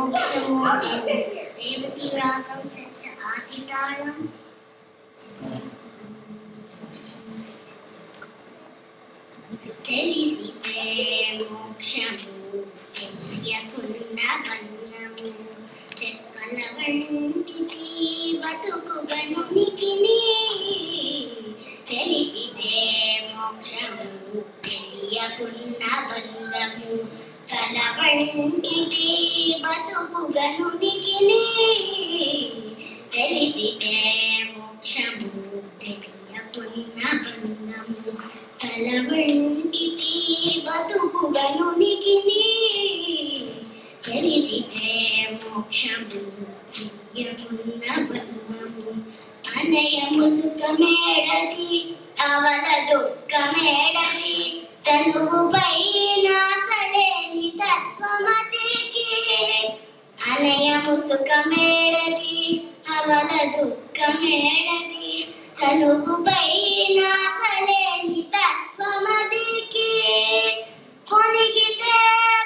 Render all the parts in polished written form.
మోక్షము రేవతి రాగం సత్య ఆదితాళం తెలిసితే మోక్షము తెలియకున్న బంధము తెక్కల వంటిది బతుకుగనునికి తెలిసితే మోక్షము తెలియకున్న బంధము కల వంటిది బతుకుగనునికి తెలిసితే మోక్షము తెలియకున్న బంధము కల వంటిది బతుకుగనునికి తెలిసితే మోక్షము తెలియకున్న బంధము అనయము సుఖమేడది అవల దుఃఖమేడది తనువుపై నాసలేని తత్వమతికి అనయము సుఖమేడది అవల దుఃఖమేడది తనువుపై నాసలేని తత్వమతికి కొనిగితే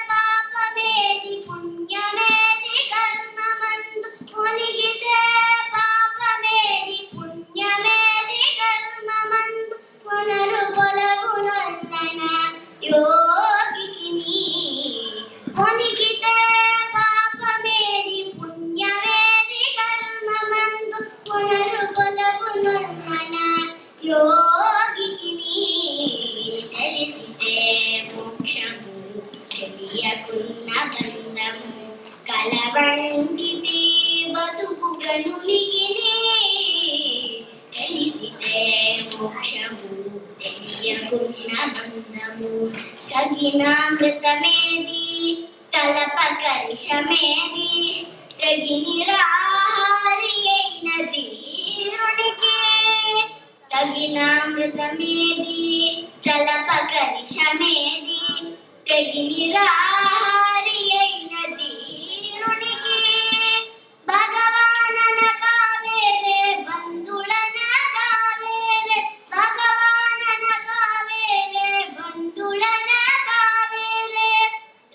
పాపమేది పుణ్యమేది కర్మమందు కొనిగితే పాపమేది పుణ్యమేది కర్మమందు కొనరు పొలగునొల్లన యోగికిని కొనిగితే పాపమేది పుణ్యమేది కర్మమందు కొనరు పొలగునొల్లన యోగికిని తెలిసితే మోక్షము తెలియకున్న బంధము కలవంటిది బతుకుగనునికి తెలిసితే మోక్షము తెలియకున్న బంధము తగినామృతమేది తలపకరిషమేది తగిని రాహారి అయిన తీరునికి తగినామృతమేది తలపకరిషమేది తగిని రాహారి అయిన తీరునికి భగవాననగా వేరే బంధుళనగా వేరే భగవాననగా వేరే బంధుళనగా వేరే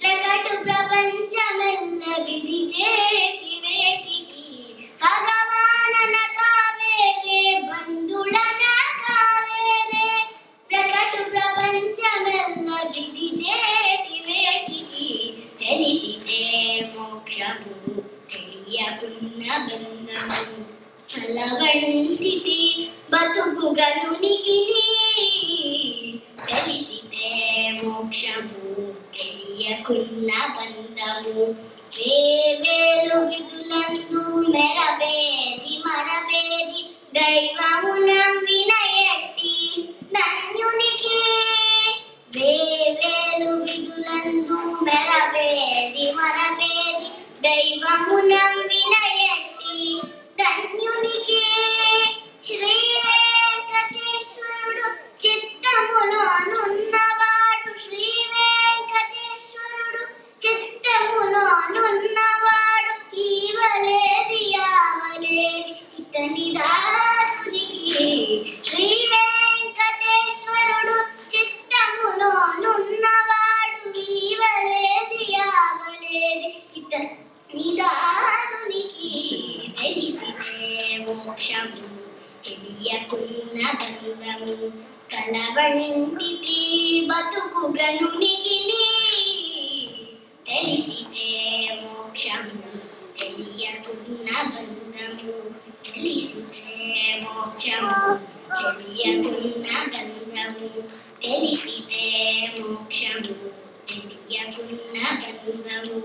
ప్రకటు ప్రపంచమెల్ల విడిచేటి వేటికి భగవాననగా వేరే బంధుళనగా వేరే ప్రకటు ప్రపంచమెల్ల విడిచేటి వేటికి తెలిసితే మోక్షము తెలియకున్న బంధము అలవంటిది బతుకుగనునికి తెలిసితే మోక్షము తెలియకున్న బంధము వేవేలు విధులందు మెరబేది మరబేది దైవమునం వినయట్టి ధన్యునికి వేవేలు విధులందు మెరబేది మరబేది దైవమునం వినయట్టి ధన్యునికి శ్రీ వెంకటేశ్వరుడు చిత్తములోనున్నవాడు శ్రీ వెంకటేశ్వరుడు చిత్తములోనున్నవాడు ఈవలేది యావలేది ఇతని దాసునికి శ్రీ వెంకటేశ్వరుడు చిత్తములోనున్నవాడు ఈవలేది యావలేది ఇతని దాసునికి తెలిసితే మోక్షము తెలియకున్న బంధము కలవంటిది బతుకుగనునికి తెలిసితే మోక్షము తెలియకున్న బంధము తెలిసితే మోక్షము తెలియకున్న బంధము తెలిసితే మోక్షము తెలియకున్న బంధము